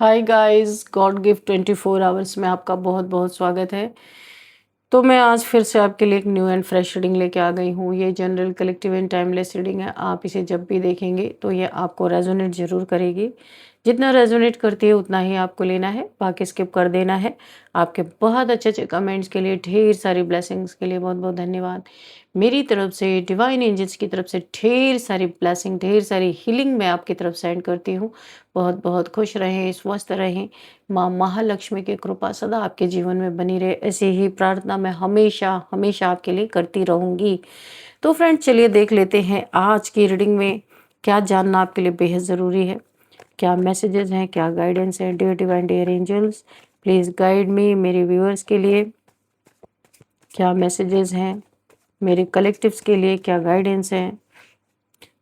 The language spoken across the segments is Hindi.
Hi guys, God gift 24 hours में आपका बहुत बहुत स्वागत है। तो मैं आज फिर से आपके लिए एक न्यू एंड फ्रेश रीडिंग लेके आ गई हूँ। ये general collective and timeless reading है। आप इसे जब भी देखेंगे तो ये आपको रेजोनेट ज़रूर करेगी। जितना रेजोनेट करती है उतना ही आपको लेना है, बाकी स्किप कर देना है। आपके बहुत अच्छे अच्छे कमेंट्स के लिए, ढेर सारी ब्लेसिंग्स के लिए बहुत बहुत धन्यवाद। मेरी तरफ से, डिवाइन एंजल्स की तरफ से ढेर सारी ब्लेसिंग, ढेर सारी हीलिंग मैं आपकी तरफ सेंड करती हूँ। बहुत बहुत खुश रहें, स्वस्थ रहें। माँ महालक्ष्मी की कृपा सदा आपके जीवन में बनी रहे, ऐसी ही प्रार्थना मैं हमेशा हमेशा आपके लिए करती रहूँगी। तो फ्रेंड्स, चलिए देख लेते हैं आज की रीडिंग में क्या जानना आपके लिए बेहद ज़रूरी है। क्या मैसेजेस हैं, क्या गाइडेंस है। Dear divine, dear angels, please guide me. मेरे व्यूअर्स के लिए क्या मैसेजेस हैं, मेरे कलेक्टिव्स के लिए क्या गाइडेंस है,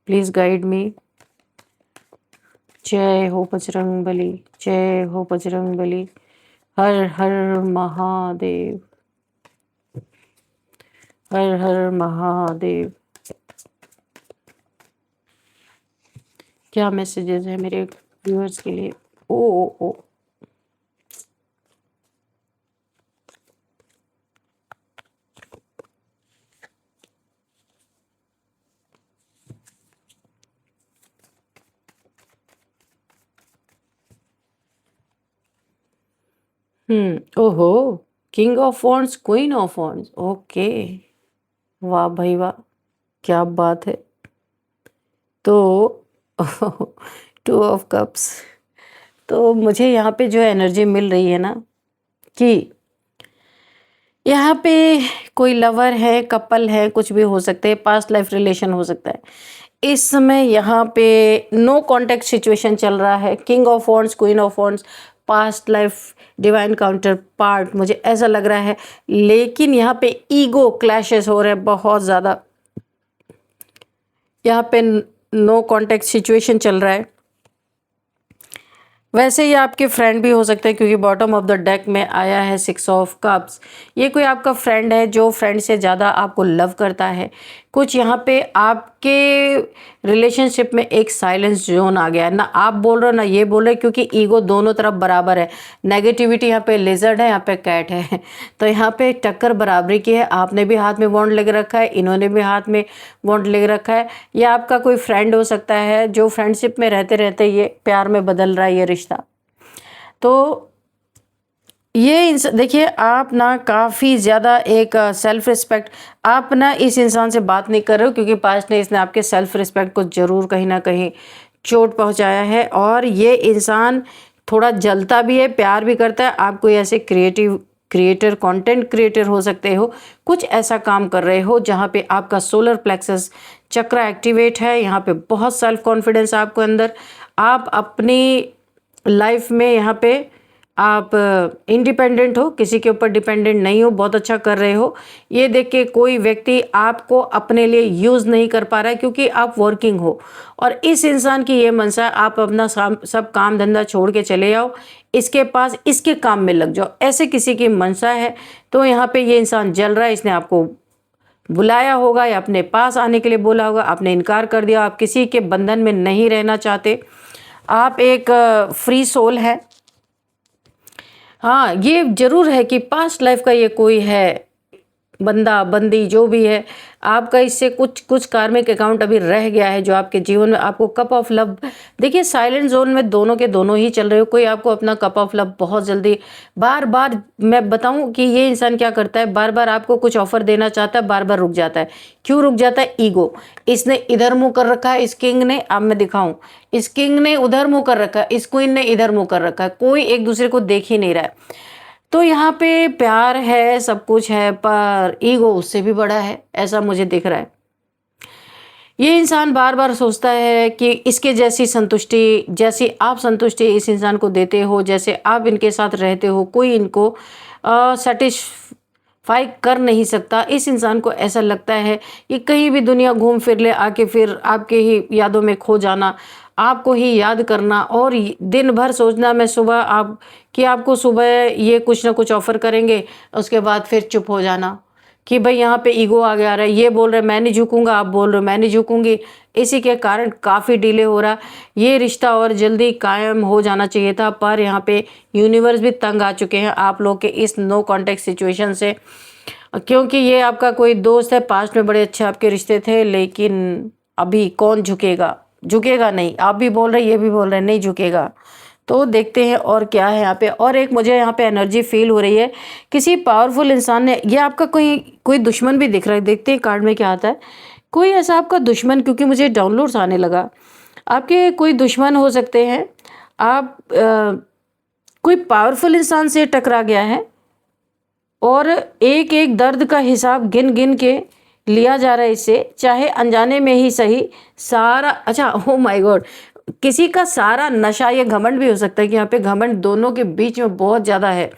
प्लीज़ गाइड मी। जय हो बजरंग बली, जय हो बजरंग बली। हर हर महादेव, हर हर महादेव। क्या मैसेजेस है मेरे व्यूअर्स के लिए। ओ। ओहो। King of wands, queen of wands. Okay, वाह भाई वाह, क्या बात है। तो टू ऑफ कप्स। तो मुझे यहाँ पे जो एनर्जी मिल रही है ना, कि यहाँ पे कोई लवर है, कपल है, कुछ भी हो सकते हैं, पास्ट लाइफ रिलेशन हो सकता है। इस समय यहाँ पे नो कॉन्टेक्ट सिचुएशन चल रहा है। King of wands, queen of wands, past life divine counter part, मुझे ऐसा लग रहा है। लेकिन यहाँ पे ईगो क्लैशेस हो रहे हैं बहुत ज़्यादा। यहाँ पे नो कॉन्टेक्ट सिचुएशन चल रहा है। वैसे ये आपके फ्रेंड भी हो सकते हैं, क्योंकि बॉटम ऑफ द डेक में आया है 6 ऑफ कप्स। ये कोई आपका फ्रेंड है जो फ्रेंड से ज़्यादा आपको लव करता है। कुछ यहाँ पे आपके रिलेशनशिप में एक साइलेंस जोन आ गया है, ना आप बोल रहे हो ना ये बोल रहे, क्योंकि ईगो दोनों तरफ बराबर है। नेगेटिविटी यहाँ पे लेजर्ड है, यहाँ पे कैट है। तो यहाँ पे टक्कर बराबरी की है। आपने भी हाथ में वॉन्ड लेके रखा है, इन्होंने भी हाथ में वॉन्ड लेके रखा है। या आपका कोई फ्रेंड हो सकता है जो फ्रेंडशिप में रहते रहते ये प्यार में बदल रहा है ये रिश्ता। तो ये देखिए, आप ना काफ़ी ज़्यादा एक सेल्फ रिस्पेक्ट, आप ना इस इंसान से बात नहीं कर रहे हो, क्योंकि पास्ट ने इसने आपके सेल्फ रिस्पेक्ट को ज़रूर कहीं ना कहीं चोट पहुंचाया है। और ये इंसान थोड़ा जलता भी है, प्यार भी करता है। आप कोई ऐसे क्रिएटर, कंटेंट क्रिएटर हो सकते हो, कुछ ऐसा काम कर रहे हो जहाँ पे आपका सोलर प्लेक्सस चक्र एक्टिवेट है। यहाँ पे बहुत सेल्फ कॉन्फिडेंस आपको अंदर। आप अपनी लाइफ में यहाँ पे आप इंडिपेंडेंट हो, किसी के ऊपर डिपेंडेंट नहीं हो, बहुत अच्छा कर रहे हो। ये देख के कोई व्यक्ति आपको अपने लिए यूज़ नहीं कर पा रहा है, क्योंकि आप वर्किंग हो। और इस इंसान की ये मनसा है, आप अपना सब काम धंधा छोड़ के चले जाओ, इसके पास इसके काम में लग जाओ, ऐसे किसी की मनसा है। तो यहाँ पे ये इंसान जल रहा है। इसने आपको बुलाया होगा या अपने पास आने के लिए बोला होगा, आपने इनकार कर दिया। आप किसी के बंधन में नहीं रहना चाहते, आप एक फ्री सोल है। हाँ, ये ज़रूर है कि पास्ट लाइफ का ये कोई है, बंदा बंदी जो भी है, आपका इससे कुछ कुछ कार्मिक अकाउंट अभी रह गया है, जो आपके जीवन में आपको कप ऑफ लव। देखिए, साइलेंट जोन में दोनों के दोनों ही चल रहे हो। कोई आपको अपना कप ऑफ लव बहुत जल्दी, बार बार मैं बताऊं कि ये इंसान क्या करता है, बार बार आपको कुछ ऑफर देना चाहता है, बार बार रुक जाता है। क्यों रुक जाता है? ईगो। इसने इधर मुंह कर रखा है, इस किंग ने, अब मैं दिखाऊं, इस किंग ने उधर मुंह कर रखा है, इस क्वीन ने इधर मुंह कर रखा है। कोई एक दूसरे को देख ही नहीं रहा है। तो यहाँ पे प्यार है, सब कुछ है, पर ईगो उससे भी बड़ा है, ऐसा मुझे दिख रहा है। ये इंसान बार बार सोचता है कि इसके जैसी संतुष्टि, जैसी आप संतुष्टि इस इंसान को देते हो, जैसे आप इनके साथ रहते हो, कोई इनको सेटिस्फाई कर नहीं सकता। इस इंसान को ऐसा लगता है कि कहीं भी दुनिया घूम फिर ले, आके फिर आपके ही यादों में खो जाना, आपको ही याद करना, और दिन भर सोचना मैं सुबह आप कि आपको सुबह ये कुछ ना कुछ ऑफर करेंगे, उसके बाद फिर चुप हो जाना। कि भाई यहाँ पे ईगो आ गया रहा है, ये बोल रहे मैं नहीं झुकूंगा, आप बोल रहे हो मैं नहीं झुकूंगी, इसी के कारण काफ़ी डिले हो रहा। ये रिश्ता और जल्दी कायम हो जाना चाहिए था, पर यहाँ पे यूनिवर्स भी तंग आ चुके हैं आप लोग के इस नो कॉन्टेक्ट सिचुएशन से, क्योंकि ये आपका कोई दोस्त है, पास्ट में बड़े अच्छे आपके रिश्ते थे, लेकिन अभी कौन झुकेगा? झुकेगा नहीं, आप भी बोल रहे ये भी बोल रहे नहीं झुकेगा। तो देखते हैं और क्या है यहाँ पे। और एक मुझे यहाँ पे एनर्जी फील हो रही है, किसी पावरफुल इंसान ने, ये आपका कोई कोई दुश्मन भी दिख रहा है। देखते हैं कार्ड में क्या आता है। कोई ऐसा आपका दुश्मन, क्योंकि मुझे डाउनलोड्स आने लगा, आपके कोई दुश्मन हो सकते हैं। आप कोई पावरफुल इंसान से टकरा गया है और एक एक दर्द का हिसाब गिन गिन के लिया जा रहा है इससे, चाहे अनजाने में ही सही। सारा, अच्छा, ओ माय गॉड, किसी का सारा नशा, या घमंड भी हो सकता है कि यहाँ पे घमंड दोनों के बीच में बहुत ज़्यादा है,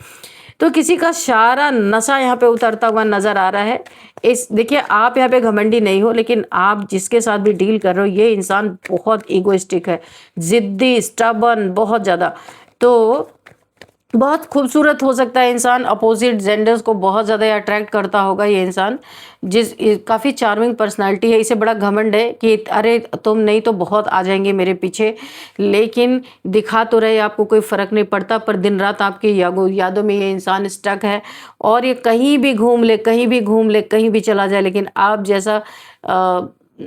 तो किसी का सारा नशा यहाँ पे उतरता हुआ नज़र आ रहा है। इस देखिए, आप यहाँ पे घमंडी नहीं हो, लेकिन आप जिसके साथ भी डील कर रहे हो ये इंसान बहुत ईगोइस्टिक है, ज़िद्दी, स्टबर्न, बहुत ज़्यादा। तो बहुत खूबसूरत हो सकता है इंसान, अपोजिट जेंडर्स को बहुत ज़्यादा अट्रैक्ट करता होगा ये इंसान, काफ़ी चार्मिंग पर्सनालिटी है। इसे बड़ा घमंड है कि अरे तुम नहीं तो बहुत आ जाएंगे मेरे पीछे, लेकिन दिखा तो रहे आपको कोई फ़र्क नहीं पड़ता, पर दिन रात आपकी यादों में ये इंसान स्टक है। और ये कहीं भी घूम ले, कहीं भी घूम ले, कहीं भी चला जाए, लेकिन आप जैसा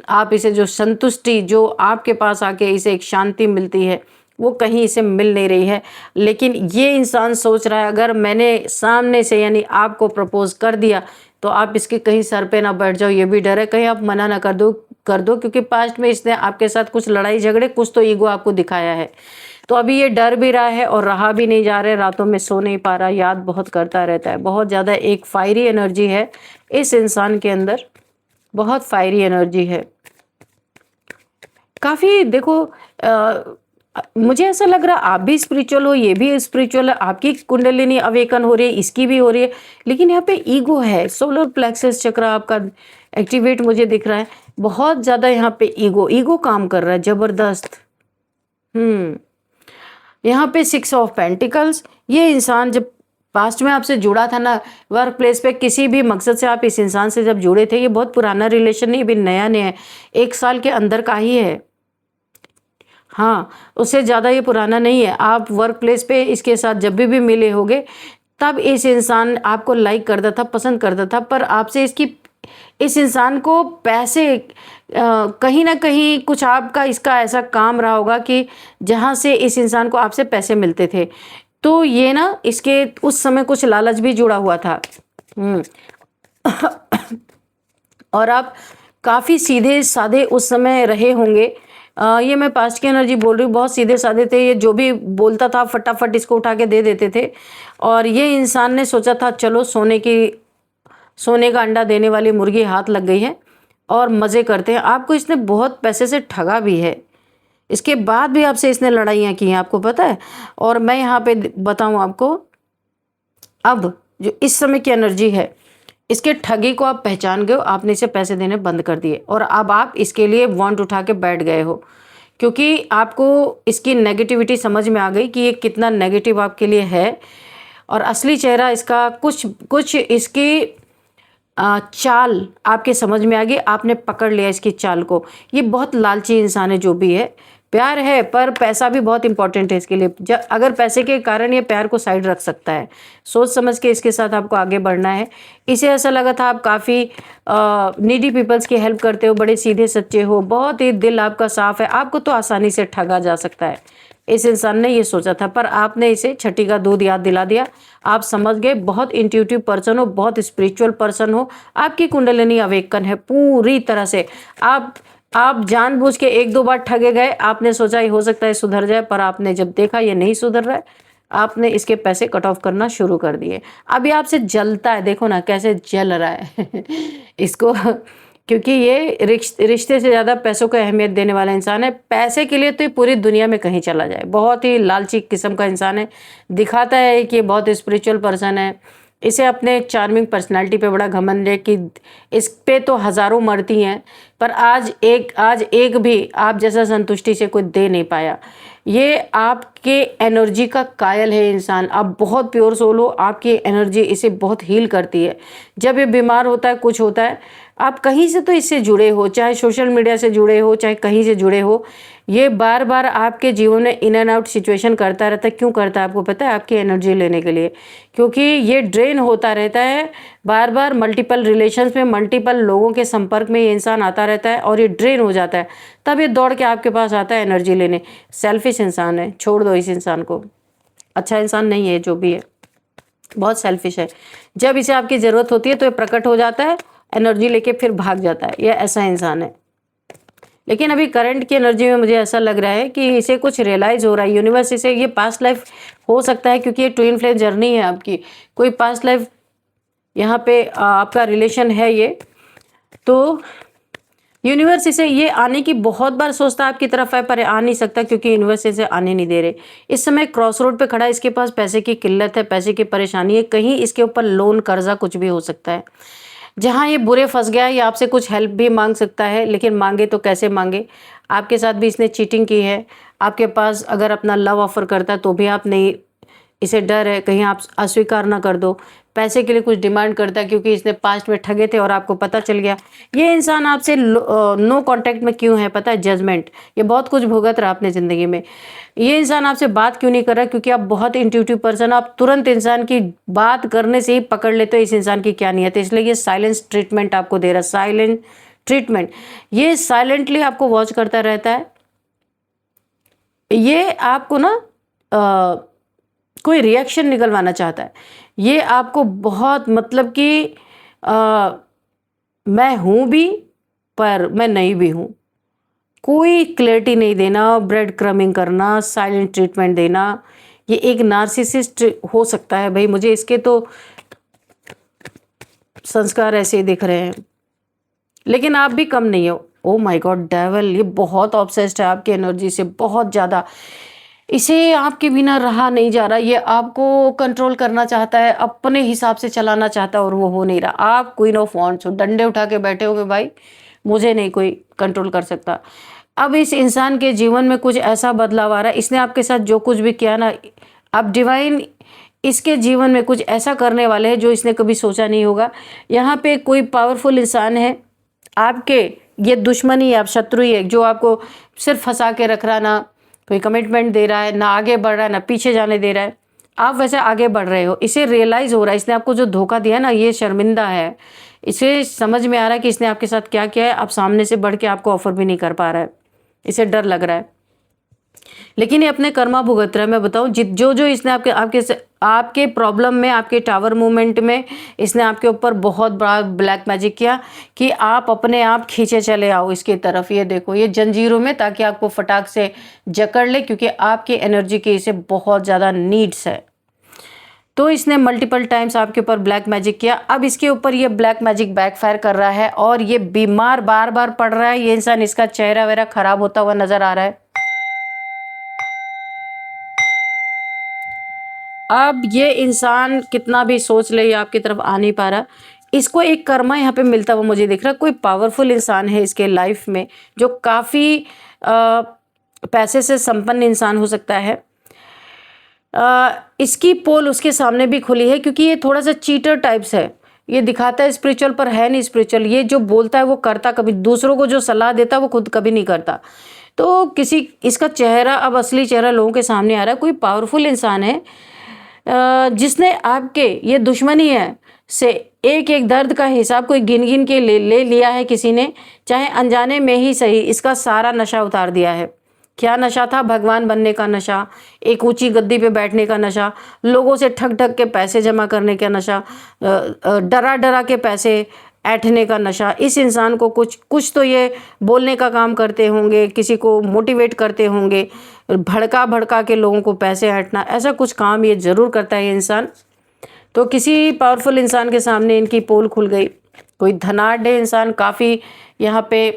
आप इसे जो संतुष्टि, जो आपके पास आके इसे एक शांति मिलती है, वो कहीं इसे मिल नहीं रही है। लेकिन ये इंसान सोच रहा है, अगर मैंने सामने से यानी आपको प्रपोज कर दिया तो आप इसके कहीं सर पे ना बैठ जाओ, ये भी डर है, कहीं आप मना ना कर दो, क्योंकि पास्ट में इसने आपके साथ कुछ लड़ाई झगड़े, कुछ तो ईगो आपको दिखाया है। तो अभी ये डर भी रहा है और रहा भी नहीं जा रहा है, रातों में सो नहीं पा रहा, याद बहुत करता रहता है। बहुत ज़्यादा एक फायरी एनर्जी है इस इंसान के अंदर, बहुत फायरी एनर्जी है काफ़ी। देखो, मुझे ऐसा लग रहा आप भी स्पिरिचुअल हो, ये भी स्पिरिचुअल है, आपकी कुंडलिनी अवेकन हो रही है, इसकी भी हो रही है, लेकिन यहाँ पे ईगो है। सोलर प्लेक्सस चक्र आपका एक्टिवेट मुझे दिख रहा है, बहुत ज़्यादा यहाँ पे ईगो काम कर रहा है, ज़बरदस्त। यहाँ पे 6 ऑफ पेंटिकल्स, ये इंसान जब पास्ट में आपसे जुड़ा था ना, वर्क प्लेस पे किसी भी मकसद से आप इस इंसान से जब जुड़े थे, ये बहुत पुराना रिलेशन नहीं, अभी नया नया है, 1 साल के अंदर का ही है। हाँ, उससे ज़्यादा ये पुराना नहीं है। आप वर्क प्लेस पे इसके साथ जब भी मिले होगे, तब इस इंसान आपको लाइक करता था, पसंद करता था, पर आपसे इस इंसान को पैसे, कहीं ना कहीं कुछ आपका इसका ऐसा काम रहा होगा कि जहाँ से इस इंसान को आपसे पैसे मिलते थे, तो ये ना इसके उस समय कुछ लालच भी जुड़ा हुआ था। और आप काफ़ी सीधे साधे उस समय रहे होंगे। ये मैं पास्ट की एनर्जी बोल रही हूँ, बहुत सीधे साधे थे, ये जो भी बोलता था फटाफट इसको उठा के दे देते थे। और ये इंसान ने सोचा था चलो सोने का अंडा देने वाली मुर्गी हाथ लग गई है और मज़े करते हैं। आपको इसने बहुत पैसे से ठगा भी है, इसके बाद भी आपसे इसने लड़ाइयाँ की हैं, आपको पता है। और मैं यहाँ पे बताऊँ आपको, अब जो इस समय की एनर्जी है, इसके ठगी को आप पहचान गए हो, आपने इसे पैसे देने बंद कर दिए और अब आप इसके लिए वांट उठा के बैठ गए हो, क्योंकि आपको इसकी नेगेटिविटी समझ में आ गई कि ये कितना नेगेटिव आपके लिए है। और असली चेहरा इसका कुछ इसकी चाल आपके समझ में आ गई, आपने पकड़ लिया इसकी चाल को। ये बहुत लालची इंसान है, जो भी है, प्यार है पर पैसा भी बहुत इंपॉर्टेंट है इसके लिए। अगर पैसे के कारण ये प्यार को साइड रख सकता है, सोच समझ के इसके साथ आपको आगे बढ़ना है। इसे ऐसा लगा था आप काफ़ी नीडी पीपल्स की हेल्प करते हो, बड़े सीधे सच्चे हो, बहुत ही दिल आपका साफ है, आपको तो आसानी से ठगा जा सकता है। इस इंसान ने ये सोचा था, पर आपने इसे छठी का दूध याद दिला दिया। आप समझ गए, बहुत इंट्यूटिव पर्सन हो, बहुत स्पिरिचुअल पर्सन हो, आपकी कुंडलिनी अवेकन है पूरी तरह से। आप जानबूझ के 1-2 बार ठगे गए, आपने सोचा ये हो सकता है सुधर जाए, पर आपने जब देखा ये नहीं सुधर रहा है, आपने इसके पैसे कट ऑफ करना शुरू कर दिए। अभी आपसे जलता है, देखो ना कैसे जल रहा है इसको, क्योंकि ये रिश्ते से ज़्यादा पैसों को अहमियत देने वाला इंसान है। पैसे के लिए तो ये पूरी दुनिया में कहीं चला जाए, बहुत ही लालची किस्म का इंसान है। दिखाता है कि ये बहुत स्पिरिचुअल पर्सन है, इसे अपने चार्मिंग पर्सनालिटी पे बड़ा घमंड है कि इस पे तो हज़ारों मरती हैं, पर आज एक भी आप जैसा संतुष्टि से कोई दे नहीं पाया। ये आपके एनर्जी का कायल है इंसान। आप बहुत प्योर सोल हो, आपकी एनर्जी इसे बहुत हील करती है। जब ये बीमार होता है, कुछ होता है, आप कहीं से तो इससे जुड़े हो, चाहे सोशल मीडिया से जुड़े हो, चाहे कहीं से जुड़े हो, ये बार बार आपके जीवन में इन एंड आउट सिचुएशन करता रहता है। क्यों करता है आपको पता है? आपकी एनर्जी लेने के लिए, क्योंकि ये ड्रेन होता रहता है बार बार। मल्टीपल रिलेशंस में मल्टीपल लोगों के संपर्क में ये इंसान आता रहता है और ये ड्रेन हो जाता है, तब ये दौड़ के आपके पास आता है एनर्जी लेने। सेल्फिश इंसान है, छोड़ दो इस इंसान को। अच्छा इंसान नहीं है जो भी है, बहुत सेल्फिश है। जब इसे आपकी ज़रूरत होती है तो ये प्रकट हो जाता है, एनर्जी लेके फिर भाग जाता है। ये ऐसा इंसान है। लेकिन अभी करंट की एनर्जी में मुझे ऐसा लग रहा है कि इसे कुछ रियलाइज़ हो रहा है, यूनिवर्स इसे, ये पास्ट लाइफ हो सकता है, क्योंकि ये ट्विन फ्लेम जर्नी है आपकी। कोई पास्ट लाइफ यहाँ पे आपका रिलेशन है ये, तो यूनिवर्स इसे ये आने की बहुत बार सोचता है आपकी तरफ है, पर आ नहीं सकता क्योंकि यूनिवर्स इसे आने नहीं दे रहे। इस समय क्रॉस रोड पे खड़ा है, इसके पास पैसे की किल्लत है, पैसे की परेशानी है, कहीं इसके ऊपर लोन कर्जा कुछ भी हो सकता है। जहाँ ये बुरे फंस गया है, ये आपसे कुछ हेल्प भी मांग सकता है, लेकिन मांगे तो कैसे मांगे? आपके साथ भी इसने चीटिंग की है। आपके पास अगर अपना लव ऑफर करता है तो भी आप नहीं, इसे डर है कहीं आप अस्वीकार ना कर दो। पैसे के लिए कुछ डिमांड करता है क्योंकि इसने पास्ट में ठगे थे और आपको पता चल गया। ये इंसान आपसे नो कांटेक्ट में क्यों है पता है? जजमेंट। ये बहुत कुछ भुगत रहा अपने ज़िंदगी में। ये इंसान आपसे बात क्यों नहीं कर रहा? क्योंकि आप बहुत इंट्यूटिव पर्सन, आप तुरंत इंसान की बात करने से ही पकड़ लेते हो इस इंसान की क्या नीयत है, इसलिए ये साइलेंस ट्रीटमेंट आपको दे रहा है। साइलेंट ट्रीटमेंट, ये साइलेंटली आपको वॉच करता रहता है। ये आपको ना कोई रिएक्शन निकलवाना चाहता है। ये आपको बहुत, मतलब कि मैं हूँ भी पर मैं नहीं भी हूँ। कोई क्लैरिटी नहीं देना, ब्रेड क्रमिंग करना, साइलेंट ट्रीटमेंट देना। ये एक नार्सिसिस्ट हो सकता है भाई, मुझे इसके तो संस्कार ऐसे ही दिख रहे हैं। लेकिन आप भी कम नहीं हो। ओ माय गॉड डेविल, ये बहुत ऑब्सेस्ड है आपकी एनर्जी से, बहुत ज़्यादा। इसे आपके बिना रहा नहीं जा रहा। ये आपको कंट्रोल करना चाहता है, अपने हिसाब से चलाना चाहता है और वो हो नहीं रहा। आप क्वीन ऑफ वांड्स हो, डंडे उठा के बैठे होगे भाई, मुझे नहीं कोई कंट्रोल कर सकता। अब इस इंसान के जीवन में कुछ ऐसा बदलाव आ रहा है, इसने आपके साथ जो कुछ भी किया ना, अब डिवाइन इसके जीवन में कुछ ऐसा करने वाले हैं जो इसने कभी सोचा नहीं होगा। यहाँ पे कोई पावरफुल इंसान है आपके, ये दुश्मन ही है, आप शत्रु ही है, जो आपको सिर्फ फंसा के रख रहा, ना कोई कमिटमेंट दे रहा है, ना आगे बढ़ रहा है, ना पीछे जाने दे रहा है। आप वैसे आगे बढ़ रहे हो, इसे रियलाइज़ हो रहा है, इसने आपको जो धोखा दिया ना, ये शर्मिंदा है। इसे समझ में आ रहा है कि इसने आपके साथ क्या किया है। आप सामने से बढ़ के आपको ऑफर भी नहीं कर पा रहा है, इसे डर लग रहा है। लेकिन ये अपने कर्मा भुगत रहा है। मैं बताऊं, जो जो इसने आपके प्रॉब्लम में, आपके टावर मूवमेंट में इसने आपके ऊपर बहुत बड़ा ब्लैक मैजिक किया कि आप अपने आप खींचे चले आओ इसकी तरफ। ये देखो, ये जंजीरों में, ताकि आपको फटाक से जकड़ ले, क्योंकि आपकी एनर्जी की इसे बहुत ज़्यादा नीड्स है। तो इसने मल्टीपल टाइम्स आपके ऊपर ब्लैक मैजिक किया। अब इसके ऊपर ये ब्लैक मैजिक बैकफायर कर रहा है और ये बीमार बार बार पड़ रहा है। ये इंसान, इसका चेहरा वेहरा खराब होता हुआ नजर आ रहा है। अब ये इंसान कितना भी सोच ले, ये आपकी तरफ आ नहीं पा रहा। इसको एक कर्मा यहाँ पे मिलता हुआ मुझे दिख रहा है। कोई पावरफुल इंसान है इसके लाइफ में, जो काफ़ी पैसे से संपन्न इंसान हो सकता है। इसकी पोल उसके सामने भी खुली है, क्योंकि ये थोड़ा सा चीटर टाइप्स है। ये दिखाता है स्पिरिचुअल पर है नहीं स्पिरिचुअल। ये जो बोलता है वो करता कभी, दूसरों को जो सलाह देता है वो खुद कभी नहीं करता। तो इसका चेहरा, अब असली चेहरा लोगों के सामने आ रहा है। कोई पावरफुल इंसान है जिसने आपके, ये दुश्मनी है से एक एक दर्द का हिसाब कोई गिन गिन के ले लिया है किसी ने, चाहे अनजाने में ही सही। इसका सारा नशा उतार दिया है। क्या नशा था? भगवान बनने का नशा, एक ऊंची गद्दी पे बैठने का नशा, लोगों से ठग ठग के पैसे जमा करने का नशा, डरा डरा के पैसे ऐंठने का नशा। इस इंसान को कुछ तो ये बोलने का काम करते होंगे, किसी को मोटिवेट करते होंगे, भड़का भड़का के लोगों को पैसे ऐंठना, ऐसा कुछ काम ये ज़रूर करता है ये इंसान। तो किसी पावरफुल इंसान के सामने इनकी पोल खुल गई। कोई धनाढ़ इंसान, काफ़ी यहाँ पे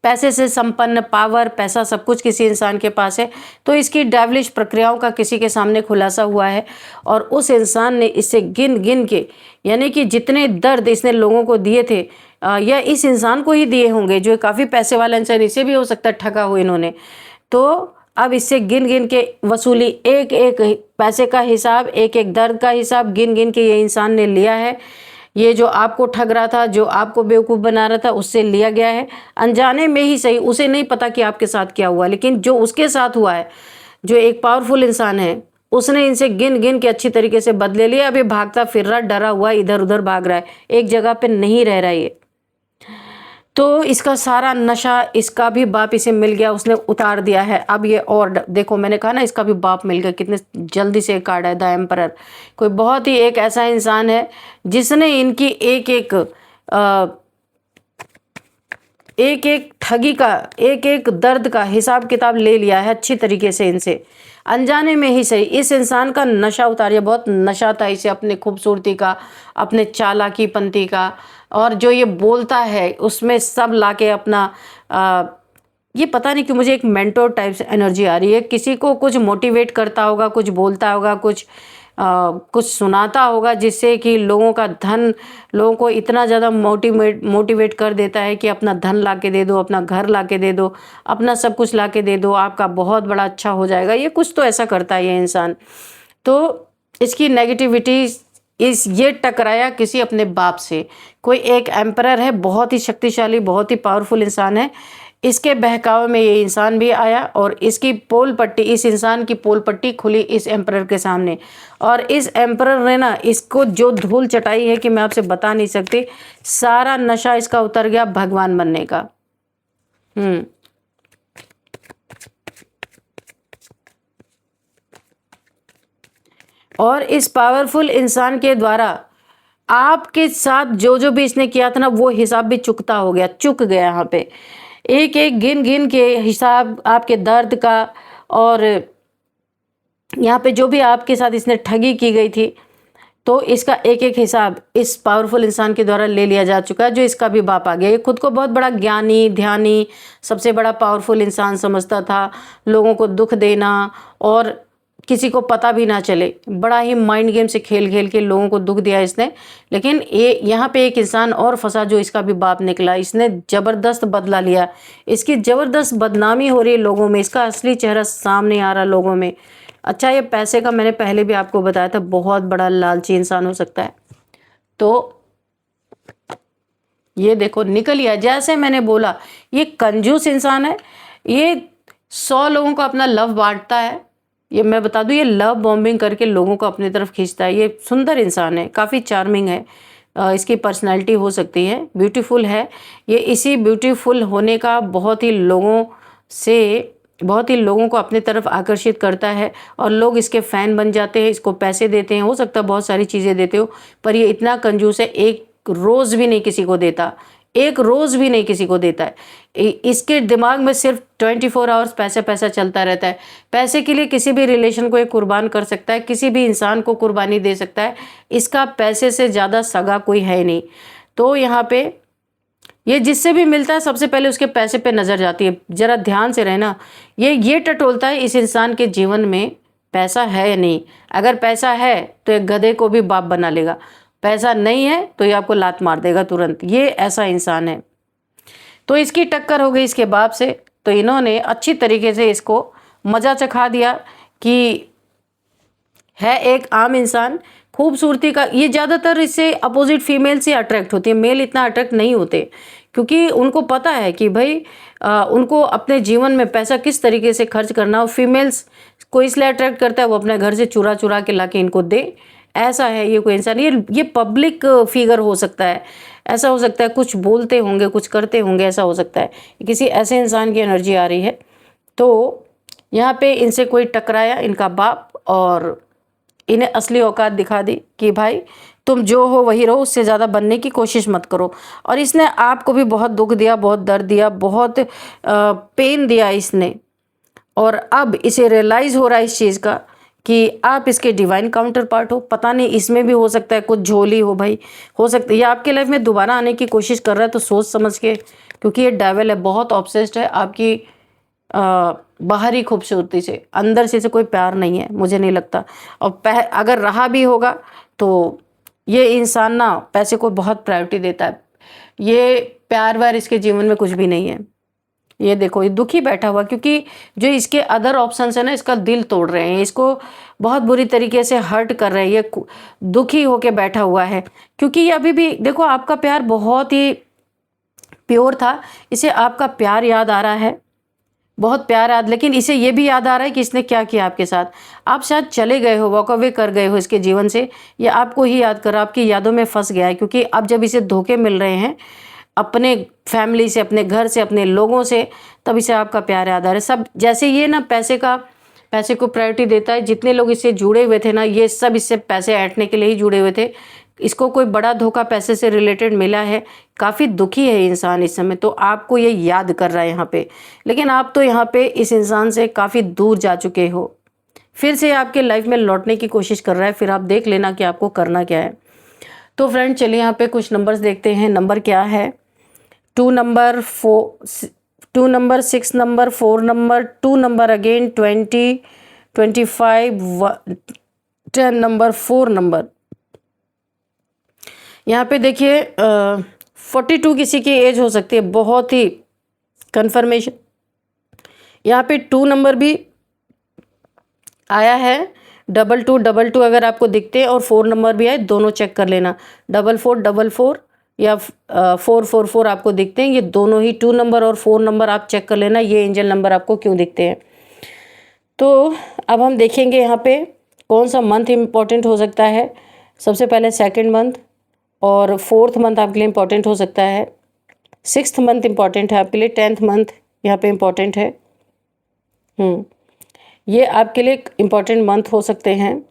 पैसे से संपन्न, पावर, पैसा सब कुछ किसी इंसान के पास है, तो इसकी डेविलिश प्रक्रियाओं का किसी के सामने खुलासा हुआ है और उस इंसान ने इसे गिन गिन के, यानी कि जितने दर्द इसने लोगों को दिए थे या इस इंसान को ही दिए होंगे, जो काफ़ी पैसे वाला इंसान, इसे भी हो सकता है ठगा हो इन्होंने, तो अब इससे गिन गिन के वसूली, एक एक पैसे का हिसाब, एक एक दर्द का हिसाब गिन गिन के ये इंसान ने लिया है। ये जो आपको ठग रहा था, जो आपको बेवकूफ़ बना रहा था, उससे लिया गया है, अनजाने में ही सही, उसे नहीं पता कि आपके साथ क्या हुआ, लेकिन जो उसके साथ हुआ है, जो एक पावरफुल इंसान है, उसने इनसे गिन गिन के अच्छी तरीके से बदले लिया। अभी भागता फिर रहा, डरा हुआ इधर उधर भाग रहा है, एक जगह पे नहीं रह रहा ये। तो इसका सारा नशा, इसका भी बाप इसे मिल गया, उसने उतार दिया है। अब ये और देखो, मैंने कहा ना इसका भी बाप मिल गया, कितने जल्दी से कार्ड है द एम्परर। कोई बहुत ही एक ऐसा इंसान है जिसने इनकी एक एक ठगी का, एक एक दर्द का हिसाब किताब ले लिया है अच्छी तरीके से इनसे, अनजाने में ही सही। इस इंसान का नशा उतारिए, बहुत नशा था इसे अपने खूबसूरती का, अपने चालाकीपंती का, और जो ये बोलता है उसमें सब लाके अपना ये पता नहीं क्यों मुझे एक मेंटोर टाइप से एनर्जी आ रही है। किसी को कुछ मोटिवेट करता होगा, कुछ बोलता होगा, कुछ सुनाता होगा, जिससे कि लोगों का धन, लोगों को इतना ज़्यादा मोटिवेट कर देता है कि अपना धन ला के दे दो, अपना घर ला के दे दो, अपना सब कुछ ला के दे दो, आपका बहुत बड़ा अच्छा हो जाएगा। ये कुछ तो ऐसा करता है ये इंसान। तो इसकी नेगेटिविटी, ये टकराया किसी अपने बाप से। कोई एक एम्परर है, बहुत ही शक्तिशाली, बहुत ही पावरफुल इंसान है, इसके बहकावे में ये इंसान भी आया और इसकी पोल पट्टी, इस इंसान की पोल पट्टी खुली इस एम्परर के सामने। और इस एम्परर ने ना इसको जो धूल चटाई है कि मैं आपसे बता नहीं सकती। सारा नशा इसका उतर गया भगवान बनने का। और इस पावरफुल इंसान के द्वारा आपके साथ जो जो भी इसने किया था ना, वो हिसाब भी चुकता हो गया, चुक गया। यहाँ पे एक एक गिन गिन के हिसाब आपके दर्द का, और यहाँ पे जो भी आपके साथ इसने ठगी की गई थी, तो इसका एक एक हिसाब इस पावरफुल इंसान के द्वारा ले लिया जा चुका है, जो इसका भी बाप आ गया। ये खुद को बहुत बड़ा ज्ञानी, ध्यानी, सबसे बड़ा पावरफुल इंसान समझता था, लोगों को दुख देना और किसी को पता भी ना चले, बड़ा ही माइंड गेम से खेल खेल के लोगों को दुख दिया इसने। लेकिन ये यहाँ पे एक इंसान और फंसा, जो इसका भी बाप निकला। इसने ज़बरदस्त बदला लिया, इसकी ज़बरदस्त बदनामी हो रही है लोगों में, इसका असली चेहरा सामने आ रहा लोगों में। अच्छा, ये पैसे का मैंने पहले भी आपको बताया था, बहुत बड़ा लालची इंसान हो सकता है। तो ये देखो निकल लिया, जैसे मैंने बोला ये कंजूस इंसान है, ये 100 लोगों को अपना लव बांटता है। ये मैं बता दूं, ये लव बॉम्बिंग करके लोगों को अपनी तरफ खींचता है। ये सुंदर इंसान है, काफ़ी चार्मिंग है, इसकी पर्सनैलिटी हो सकती है, ब्यूटीफुल है। ये इसी ब्यूटीफुल होने का बहुत ही लोगों को अपनी तरफ आकर्षित करता है और लोग इसके फ़ैन बन जाते हैं, इसको पैसे देते हैं, हो सकता है बहुत सारी चीज़ें देते हो, पर ये इतना कंजूस है, एक रोज़ भी नहीं किसी को देता, एक रोज़ भी नहीं किसी को देता है। इसके दिमाग में सिर्फ 24 आवर्स पैसा पैसा चलता रहता है। पैसे के लिए किसी भी रिलेशन को ये कुर्बान कर सकता है, किसी भी इंसान को कुर्बानी दे सकता है। इसका पैसे से ज़्यादा सगा कोई है नहीं। तो यहाँ पे ये जिससे भी मिलता है सबसे पहले उसके पैसे पे नज़र जाती है। ज़रा ध्यान से रहना, ये टटोलता है इस इंसान के जीवन में पैसा है या नहीं। अगर पैसा है तो एक गधे को भी बाप बना लेगा, पैसा नहीं है तो ये आपको लात मार देगा तुरंत। ये ऐसा इंसान है। तो इसकी टक्कर हो गई इसके बाप से, तो इन्होंने अच्छी तरीके से इसको मज़ा चखा दिया कि है एक आम इंसान। खूबसूरती का ये ज़्यादातर इससे अपोजिट फीमेल से अट्रैक्ट होती है, मेल इतना अट्रैक्ट नहीं होते, क्योंकि उनको पता है कि भाई उनको अपने जीवन में पैसा किस तरीके से खर्च करना हो। फीमेल्स को इसलिए अट्रैक्ट करता है, वो अपने घर से चुरा चुरा के ला के इनको दे। ऐसा है ये कोई इंसान, ये पब्लिक फिगर हो सकता है, ऐसा हो सकता है कुछ बोलते होंगे, कुछ करते होंगे, ऐसा हो सकता है किसी ऐसे इंसान की एनर्जी आ रही है। तो यहाँ पे इनसे कोई टकराया इनका बाप, और इन्हें असली औकात दिखा दी कि भाई तुम जो हो वही रहो, उससे ज़्यादा बनने की कोशिश मत करो। और इसने आपको भी बहुत दुख दिया, बहुत दर्द दिया, बहुत पेन दिया इसने। और अब इसे रियलाइज़ हो रहा है इस चीज़ का कि आप इसके डिवाइन काउंटर पार्ट हो। पता नहीं इसमें भी हो सकता है कुछ झोली हो भाई, हो सकता है ये आपके लाइफ में दोबारा आने की कोशिश कर रहा है, तो सोच समझ के, क्योंकि ये डेविल है, बहुत ऑब्सेस्ड है आपकी बाहरी खूबसूरती से, अंदर से कोई प्यार नहीं है मुझे नहीं लगता। और अगर रहा भी होगा तो ये इंसान ना पैसे को बहुत प्रायोरिटी देता है, ये प्यार व्यार इसके जीवन में कुछ भी नहीं है। ये देखो ये दुखी बैठा हुआ, क्योंकि जो इसके अदर ऑप्शंस है ना, इसका दिल तोड़ रहे हैं, इसको बहुत बुरी तरीके से हर्ट कर रहे हैं, ये दुखी होके बैठा हुआ है। क्योंकि ये अभी भी देखो आपका प्यार बहुत ही प्योर था, इसे आपका प्यार याद आ रहा है, बहुत प्यार याद, लेकिन इसे ये भी याद आ रहा है कि इसने क्या किया आपके साथ। आप शायद चले गए हो, वॉक अवे कर गए हो इसके जीवन से, या आपको ही याद कर, आपकी यादों में फंस गया है। क्योंकि अब जब इसे धोखे मिल रहे हैं अपने फैमिली से, अपने घर से, अपने लोगों से, तब इसे आपका प्यार याद आ रहा है। सब जैसे ये ना पैसे को प्रायोरिटी देता है, जितने लोग इससे जुड़े हुए थे ना, ये सब इससे पैसे ऐंठने के लिए ही जुड़े हुए थे। इसको कोई बड़ा धोखा पैसे से रिलेटेड मिला है, काफ़ी दुखी है इंसान इस समय, तो आपको ये याद कर रहा है यहाँ पे। लेकिन आप तो यहाँ पे इस इंसान से काफ़ी दूर जा चुके हो, फिर से आपके लाइफ में लौटने की कोशिश कर रहा है, फिर आप देख लेना कि आपको करना क्या है। तो फ्रेंड चलिए यहाँ पे कुछ नंबर्स देखते हैं। नंबर क्या है? 2 number, 2 number, 6 number, 4 number, 2 number again, 20, 25, 10 number, 4 number. यहाँ पे देखिए 42 किसी की एज हो सकती है, बहुत ही कंफर्मेशन। यहाँ पे 2 नंबर भी आया है, 22 अगर आपको दिखते हैं, और 4 नंबर भी आए, दोनों चेक कर लेना। 44 या 444 आपको दिखते हैं, ये दोनों ही 2 नंबर और 4 नंबर आप चेक कर लेना, ये एंजल नंबर आपको क्यों दिखते हैं। तो अब हम देखेंगे यहाँ पे कौन सा मंथ इम्पॉर्टेंट हो सकता है। सबसे पहले 2nd मंथ और 4th मंथ आपके लिए इम्पॉर्टेंट हो सकता है। 6th मंथ इम्पॉर्टेंट है आपके लिए। 10th मंथ यहाँ पे इम्पॉर्टेंट है। ये आपके लिए इम्पॉर्टेंट मंथ हो सकते हैं।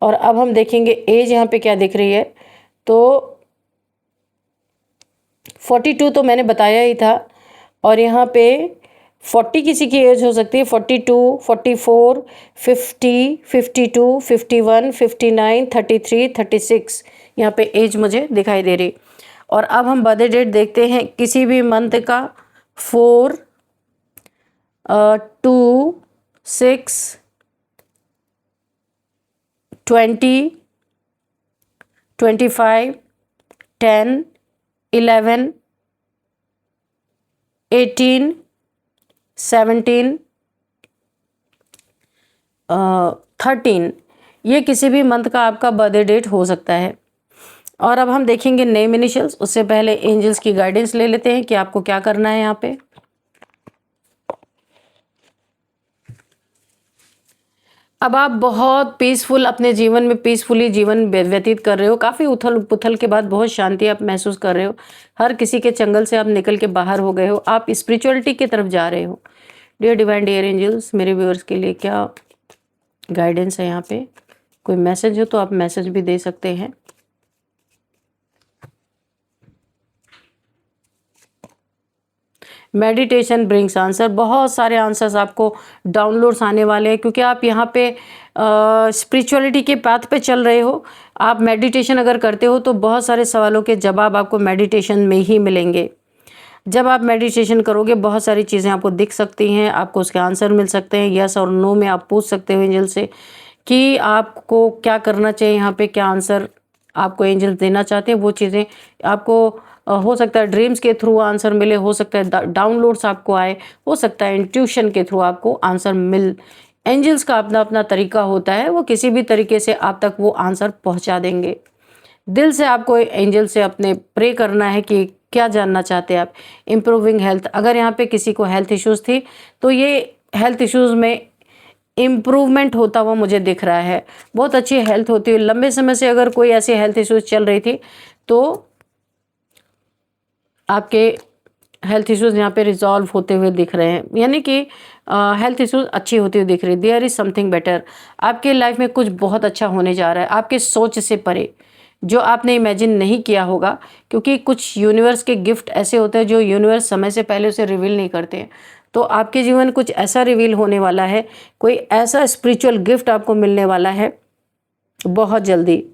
और अब हम देखेंगे एज यहाँ पे क्या दिख रही है। तो 42 तो मैंने बताया ही था, और यहाँ पे 40 किसी की एज हो सकती है। 42, 44, 50, 52, 51, 59, 33, 36 यहाँ पे एज मुझे दिखाई दे रही। और अब हम बर्थडे डेट देखते हैं किसी भी मंथ का। 4, 2, 6, 20, 25, 10, 11, 18, 17, 13, ये किसी भी मंथ का आपका बर्थडे डेट हो सकता है। और अब हम देखेंगे नेम इनिशियल्स। उससे पहले एंजल्स की गाइडेंस ले लेते हैं कि आपको क्या करना है यहाँ पे। अब आप बहुत पीसफुल, अपने जीवन में पीसफुली जीवन व्यतीत कर रहे हो। काफ़ी उथल पुथल के बाद बहुत शांति आप महसूस कर रहे हो। हर किसी के चंगल से आप निकल के बाहर हो गए हो। आप स्पिरिचुअलिटी की तरफ जा रहे हो। डियर डिवाइन डियर एंजल्स, मेरे व्यूअर्स के लिए क्या गाइडेंस है यहाँ पे? कोई मैसेज हो तो आप मैसेज भी दे सकते हैं। Meditation brings answer. बहुत सारे आंसर्स आपको डाउनलोड्स आने वाले हैं, क्योंकि आप यहाँ पे स्पिरिचुअलिटी के पाथ पे चल रहे हो। आप मेडिटेशन अगर करते हो तो बहुत सारे सवालों के जवाब आपको मेडिटेशन में ही मिलेंगे। जब आप मेडिटेशन करोगे बहुत सारी चीज़ें आपको दिख सकती हैं, आपको उसके आंसर मिल सकते हैं। यस और नो में आप पूछ सकते हो एंजल से कि आपको क्या करना चाहिए, यहाँ पे क्या आंसर आपको एंजल देना चाहते हैं। वो चीज़ें आपको हो सकता है ड्रीम्स के थ्रू आंसर मिले, हो सकता है डाउनलोड्स आपको आए, हो सकता है इंट्यूशन के थ्रू आपको आंसर मिल। एंजल्स का अपना अपना तरीका होता है, वो किसी भी तरीके से आप तक वो आंसर पहुंचा देंगे। दिल से आपको एंजल से अपने प्रे करना है कि क्या जानना चाहते हैं आप। इम्प्रूविंग हेल्थ, अगर यहाँ पे किसी को हेल्थ इश्यूज़ थी तो ये हेल्थ इश्यूज़ में इम्प्रूवमेंट होता हुआ मुझे दिख रहा है। बहुत अच्छी हेल्थ होती है। लंबे समय से अगर कोई ऐसी हेल्थ इश्यूज़ चल रही थी तो आपके हेल्थ इश्यूज़ यहाँ पे रिजॉल्व होते हुए दिख रहे हैं, यानी कि हेल्थ इश्यूज़ अच्छी होती हुई दिख रही है। There is something better. आपके लाइफ में कुछ बहुत अच्छा होने जा रहा है, आपके सोच से परे, जो आपने इमेजिन नहीं किया होगा। क्योंकि कुछ यूनिवर्स के गिफ्ट ऐसे होते हैं जो यूनिवर्स समय से पहले उसे रिवील नहीं करते हैं। तो आपके जीवन कुछ ऐसा रिवील होने वाला है, कोई ऐसा स्पिरिचुअल गिफ्ट आपको मिलने वाला है बहुत जल्दी।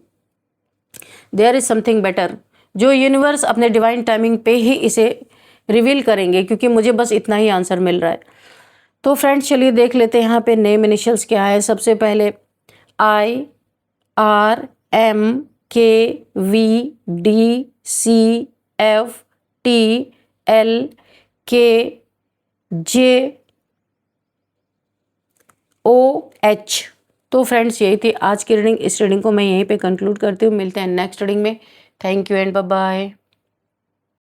देयर इज़ समथिंग बेटर, जो यूनिवर्स अपने डिवाइन टाइमिंग पे ही इसे रिवील करेंगे, क्योंकि मुझे बस इतना ही आंसर मिल रहा है। तो फ्रेंड्स चलिए देख लेते हैं यहाँ पे नेम इनिशियल्स क्या है। सबसे पहले IRMKVDCFTLKJOH। तो फ्रेंड्स यही थी आज की रीडिंग। इस रीडिंग को मैं यहीं पे कंक्लूड करती हूँ। मिलते हैं नेक्स्ट रीडिंग में। Thank you and bye bye.